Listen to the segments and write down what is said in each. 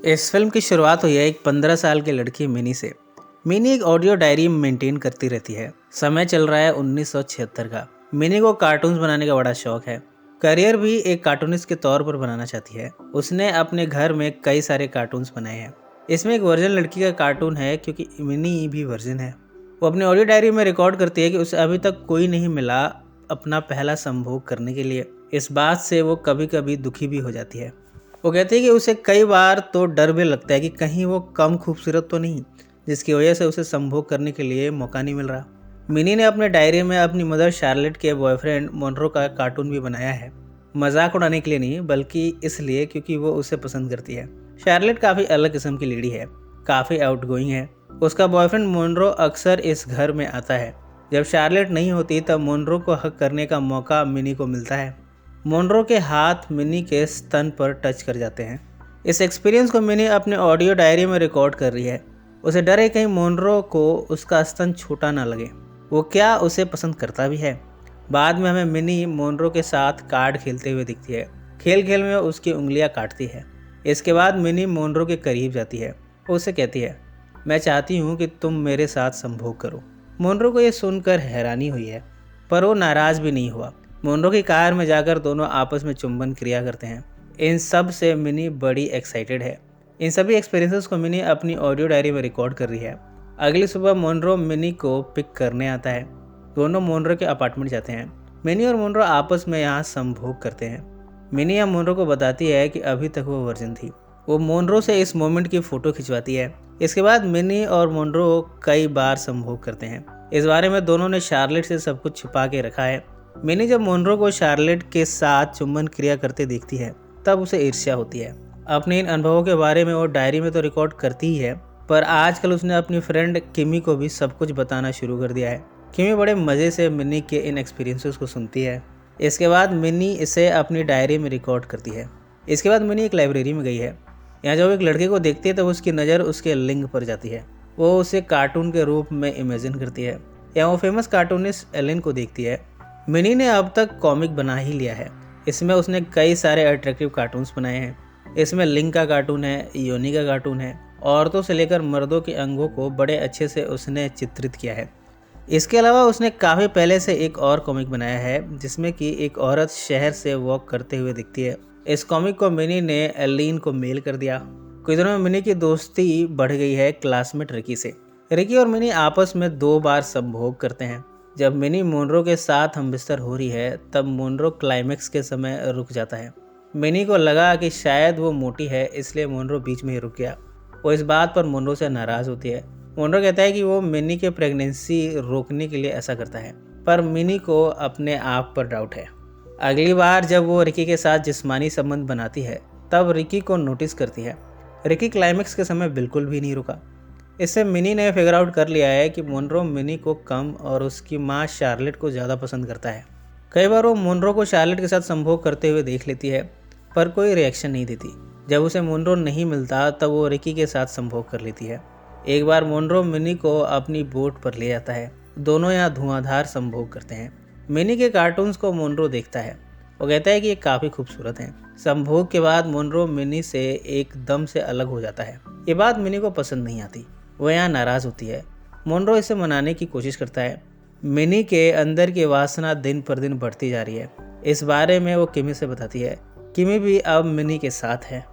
इस फिल्म की शुरुआत हुई है एक 15 साल की लड़की मिनी से। मिनी एक ऑडियो डायरी मेंटेन करती रहती है। समय चल रहा है 1976 का। मिनी को कार्टून्स बनाने का बड़ा शौक है। करियर भी एक कार्टूनिस्ट के तौर पर बनाना चाहती है। उसने अपने घर में कई सारे कार्टून्स बनाए हैं। इसमें एक वर्जन लड़की का कार्टून है क्योंकि मिनी भी वर्जन है। वो अपनी ऑडियो डायरी में रिकॉर्ड करती है कि उसे अभी तक कोई नहीं मिला अपना पहला संभोग करने के लिए। इस बात से वो कभी कभी दुखी भी हो जाती है। वो कहती है कि उसे कई बार तो डर भी लगता है कि कहीं वो कम खूबसूरत तो नहीं, जिसकी वजह से उसे संभोग करने के लिए मौका नहीं मिल रहा। मिनी ने अपने डायरी में अपनी मदर शार्लेट के बॉयफ्रेंड मोनरो का कार्टून भी बनाया है। मजाक उड़ाने के लिए नहीं, बल्कि इसलिए क्योंकि वो उसे पसंद करती है। शार्लेट काफ़ी अलग किस्म की लेडी है, काफ़ी आउटगोइंग है। उसका बॉयफ्रेंड मोनरो अक्सर इस घर में आता है। जब शार्लेट नहीं होती तब मोनरो को हक करने का मौका मिनी को मिलता है। मोनरो के हाथ मिनी के स्तन पर टच कर जाते हैं। इस एक्सपीरियंस को मिनी अपने ऑडियो डायरी में रिकॉर्ड कर रही है। उसे डर है कहीं मोनरो को उसका स्तन छोटा ना लगे। वो क्या उसे पसंद करता भी है। बाद में हमें मिनी मोनरो के साथ कार्ड खेलते हुए दिखती है। खेल खेल में उसकी उंगलियां काटती है। इसके बाद मिनी मोनरो के करीब जाती है। वो उसे कहती है, मैं चाहती हूँ कि तुम मेरे साथ संभोग करो। मोनरो को यह सुनकर हैरानी हुई है, पर वो नाराज भी नहीं हुआ। मोनरो की कार में जाकर दोनों आपस में चुंबन क्रिया करते हैं। इन सब से मिनी बड़ी एक्साइटेड है। इन सभी एक्सपीरियंसेस को मिनी अपनी ऑडियो डायरी में रिकॉर्ड कर रही है। अगली सुबह मोनरो मिनी को पिक करने आता है। दोनों मोनरो के अपार्टमेंट जाते हैं। मिनी और मोनरो आपस में यहाँ संभोग करते हैं। मिनी या मोनरो को बताती है कि अभी तक वो वर्जिन थी। वो मोनरो से इस मोमेंट की फ़ोटो खिंचवाती है। इसके बाद मिनी और मोनरो कई बार संभोग करते हैं। इस बारे में दोनों ने शार्लेट से सब कुछ छिपा के रखा है। मिनी जब मोनरो को शार्लेट के साथ चुंबन क्रिया करते देखती है तब उसे ईर्ष्या होती है। अपने इन अनुभवों के बारे में वो डायरी में तो रिकॉर्ड करती ही है, पर आजकल उसने अपनी फ्रेंड किमी को भी सब कुछ बताना शुरू कर दिया है। किमी बड़े मज़े से मिनी के इन एक्सपीरियंसेस को सुनती है। इसके बाद मिनी इसे अपनी डायरी में रिकॉर्ड करती है। इसके बाद मिनी एक लाइब्रेरी में गई है। यहाँ जब एक लड़के को देखती है तो उसकी नज़र उसके लिंग पर जाती है। वो उसे कार्टून के रूप में इमेजिन करती है। यहाँ वो फेमस कार्टूनिस्ट एलन को देखती है। मिनी ने अब तक कॉमिक बना ही लिया है। इसमें उसने कई सारे अट्रैक्टिव कार्टून्स बनाए हैं। इसमें लिंग का कार्टून है, योनी का कार्टून है। औरतों से लेकर मर्दों के अंगों को बड़े अच्छे से उसने चित्रित किया है। इसके अलावा उसने काफ़ी पहले से एक और कॉमिक बनाया है जिसमें कि एक औरत शहर से वॉक करते हुए दिखती है। इस कॉमिक को मिनी ने एलिन को मेल कर दिया। कुछ दिनों में मिनी की दोस्ती बढ़ गई है क्लासमेट रिकी से। रिकी और मिनी आपस में 2 बार संभोग करते हैं। जब मिनी मोनरो के साथ हमबिस्तर हो रही है तब मोनरो क्लाइमेक्स के समय रुक जाता है। मिनी को लगा कि शायद वो मोटी है, इसलिए मोनरो बीच में ही रुक गया। वो इस बात पर मोनरो से नाराज़ होती है। मोनरो कहता है कि वो मिनी के प्रेगनेंसी रोकने के लिए ऐसा करता है, पर मिनी को अपने आप पर डाउट है। अगली बार जब वो रिकी के साथ जिस्मानी संबंध बनाती है तब रिकी को नोटिस करती है। रिकी क्लाइमेक्स के समय बिल्कुल भी नहीं रुका। इससे मिनी ने फिगर आउट कर लिया है कि मोनरो मिनी को कम और उसकी माँ शार्लेट को ज़्यादा पसंद करता है। कई बार वो मोनरो को शार्लेट के साथ संभोग करते हुए देख लेती है, पर कोई रिएक्शन नहीं देती। जब उसे मोनरो नहीं मिलता तब वो रिकी के साथ संभोग कर लेती है। एक बार मोनरो मिनी को अपनी बोट पर ले जाता है। दोनों यहाँ धुआंधार संभोग करते हैं। मिनी के कार्टून्स को मोनरो देखता है। वो कहता है कि ये काफ़ी खूबसूरत हैं। संभोग के बाद मोनरो मिनी से एकदम से अलग हो जाता है। ये बात मिनी को पसंद नहीं आती। वो यहाँ नाराज़ होती है। मोनरो इसे मनाने की कोशिश करता है। मिनी के अंदर की वासना दिन पर दिन बढ़ती जा रही है। इस बारे में वो किमी से बताती है। किमी भी अब मिनी के साथ है।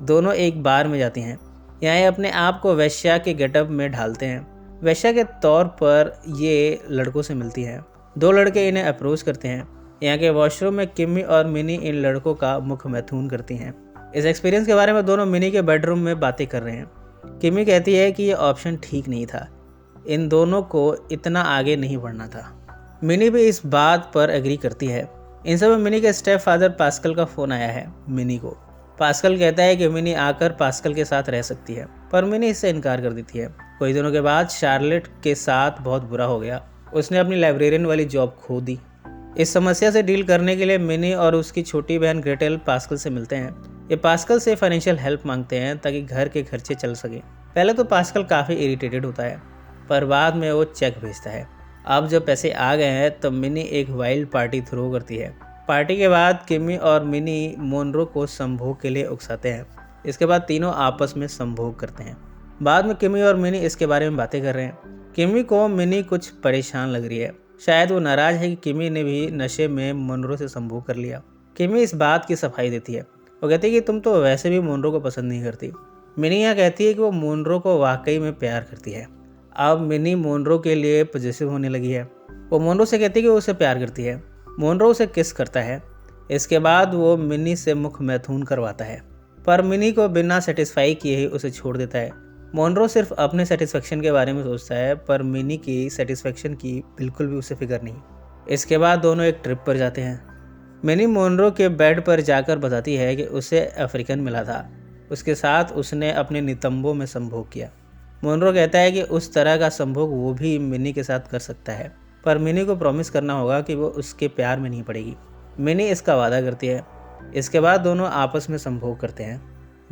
दोनों एक बार में जाती हैं। यहाँ ये अपने आप को वेश्या के गेटअप में ढालते हैं। वेश्या के तौर पर ये लड़कों से मिलती हैं। 2 लड़के इन्हें अप्रोच करते हैं। यहाँ के वॉशरूम में किमी और मिनी इन लड़कों का मुख मैथुन करती हैं। इस एक्सपीरियंस के बारे में दोनों मिनी के बेडरूम में बातें कर रहे हैं। किमी कहती है कि ये ऑप्शन ठीक नहीं था, इन दोनों को इतना आगे नहीं बढ़ना था। मिनी भी इस बात पर एग्री करती है। इन सब में मिनी के स्टेप फादर पास्कल का फ़ोन आया है मिनी को। पास्कल कहता है कि मिनी आकर पास्कल के साथ रह सकती है, पर मिनी इससे इनकार कर देती है। कुछ दिनों के बाद शार्लेट के साथ बहुत बुरा हो गया। उसने अपनी लाइब्रेरियन वाली जॉब खो दी। इस समस्या से डील करने के लिए मिनी और उसकी छोटी बहन ग्रेटेल पास्कल से मिलते हैं। ये पास्कल से फाइनेंशियल हेल्प मांगते हैं ताकि घर के खर्चे चल सके। पहले तो पास्कल काफ़ी इरिटेटेड होता है, पर बाद में वो चेक भेजता है। अब जब पैसे आ गए हैं तब मिनी एक वाइल्ड पार्टी थ्रो करती है। पार्टी के बाद किमी और मिनी मोनरो को संभोग के लिए उकसाते हैं। इसके बाद तीनों आपस में संभोग करते हैं। बाद में किमी और मिनी इसके बारे में बातें कर रहे हैं। किमी को मिनी कुछ परेशान लग रही है, शायद वो नाराज है कि किमी ने भी नशे में मोनरो से संभोग कर लिया। किमी इस बात की सफाई देती है। वो कहती है कि तुम तो वैसे भी मोनरो को पसंद नहीं करती। मिनी यहाँ कहती है कि वो मोनरो को वाकई में प्यार करती है। अब मिनी मोनरो के लिए पॉजिटिव होने लगी है। वो मोनरो से कहती है कि वो उसे प्यार करती है। मोनरो उसे किस करता है। इसके बाद वो मिनी से मुख मैथुन करवाता है, पर मिनी को बिना सेटिस्फाई किए ही उसे छोड़ देता है। मोनरो सिर्फ अपने सेटिस्फेक्शन के बारे में सोचता है, पर मिनी की सेटिस्फेक्शन की बिल्कुल भी उसे फिक्र नहीं। इसके बाद दोनों एक ट्रिप पर जाते हैं। मिनी मोनरो के बेड पर जाकर बताती है कि उसे अफ्रीकन मिला था, उसके साथ उसने अपने नितंबों में संभोग किया। मोनरो कहता है कि उस तरह का संभोग वो भी मिनी के साथ कर सकता है, पर मिनी को प्रॉमिस करना होगा कि वो उसके प्यार में नहीं पड़ेगी। मिनी इसका वादा करती है। इसके बाद दोनों आपस में संभोग करते हैं।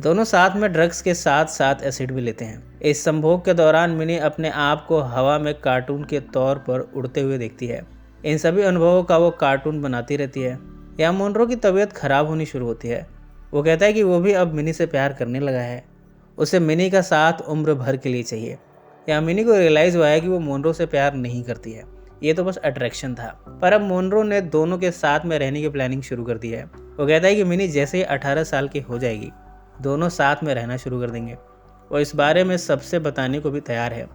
दोनों साथ में ड्रग्स के साथ साथ एसिड भी लेते हैं। इस संभोग के दौरान मिनी अपने आप को हवा में कार्टून के तौर पर उड़ते हुए देखती है। इन सभी अनुभवों का वो कार्टून बनाती रहती है। यहाँ मोनरो की तबीयत खराब होनी शुरू होती है। वो कहता है कि वो भी अब मिनी से प्यार करने लगा है। उसे मिनी का साथ उम्र भर के लिए चाहिए। यहाँ मिनी को रियलाइज़ हुआ है कि वो मोनरो से प्यार नहीं करती है, ये तो बस अट्रैक्शन था। पर अब मोनरो ने दोनों के साथ में रहने की प्लानिंग शुरू कर दी है। वो कहता है कि मिनी जैसे ही 18 साल की हो जाएगी, दोनों साथ में रहना शुरू कर देंगे। वो इस बारे में सबसे बताने को भी तैयार है,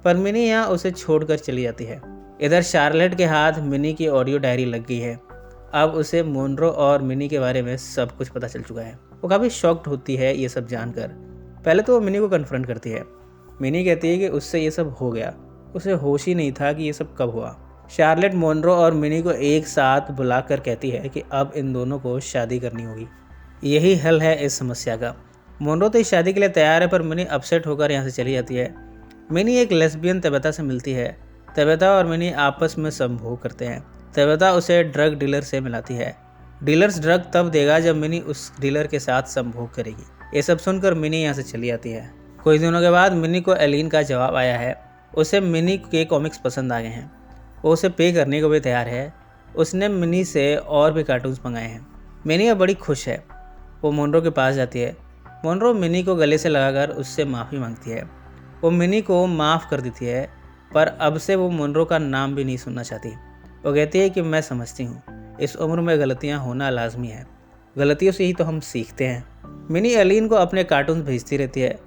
पर मिनी यहाँ उसे छोड़कर चली जाती है। इधर शार्लेट के हाथ मिनी की ऑडियो डायरी लग गई है। अब उसे मोनरो और मिनी के बारे में सब कुछ पता चल चुका है। वो काफ़ी शॉक्ड होती है ये सब जानकर। पहले तो वो मिनी को कन्फ्रंट करती है। मिनी कहती है कि उससे ये सब हो गया, उसे होश ही नहीं था कि ये सब कब हुआ। शार्लेट मोनरो और मिनी को एक साथ बुलाकर कहती है कि अब इन दोनों को शादी करनी होगी, यही हल है इस समस्या का। मोनरो तो इस शादी के लिए तैयार है, पर मिनी अपसेट होकर यहाँ से चली जाती है। मिनी एक लेस्बियन तबेता से मिलती है। तबेता और मिनी आपस में संभोग करते हैं। तबेता उसे ड्रग डीलर से मिलाती है। डीलर्स ड्रग तब देगा जब मिनी उस डीलर के साथ संभोग करेगी। ये सब सुनकर मिनी यहाँ से चली जाती है। कुछ दिनों के बाद मिनी को एलिन का जवाब आया है। उसे मिनी के कॉमिक्स पसंद आ गए हैं। वो उसे पे करने को भी तैयार है। उसने मिनी से और भी कार्टून्स मंगाए हैं। मिनी अब बड़ी खुश है। वो मोनरो के पास जाती है। मोनरो मिनी को गले से लगाकर उससे माफ़ी मांगती है। वो मिनी को माफ़ कर देती है, पर अब से वो मोनरो का नाम भी नहीं सुनना चाहती। वो कहती है कि मैं समझती हूँ, इस उम्र में गलतियाँ होना लाजमी है, गलतियों से ही तो हम सीखते हैं। मिनी एलिन को अपने कार्टून भेजती रहती है।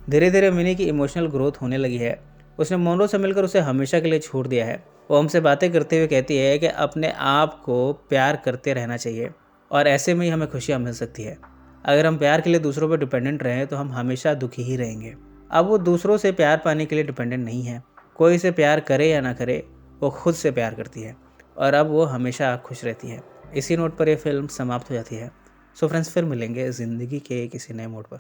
धीरे धीरे मिनी की इमोशनल ग्रोथ होने लगी है। उसने मोनरो से मिलकर उसे हमेशा के लिए छोड़ दिया है। वो हमसे बातें करते हुए कहती है कि अपने आप को प्यार करते रहना चाहिए और ऐसे में ही हमें खुशियाँ मिल सकती है। अगर हम प्यार के लिए दूसरों पर डिपेंडेंट रहें तो हम हमेशा दुखी ही रहेंगे। अब वो दूसरों से प्यार पाने के लिए डिपेंडेंट नहीं है। कोई इसे प्यार करे या ना करे, वो खुद से प्यार करती है और अब वो हमेशा खुश रहती है। इसी नोट पर यह फिल्म समाप्त हो जाती है। सो फ्रेंड्स, फिर मिलेंगे ज़िंदगी के किसी नए मोड़ पर।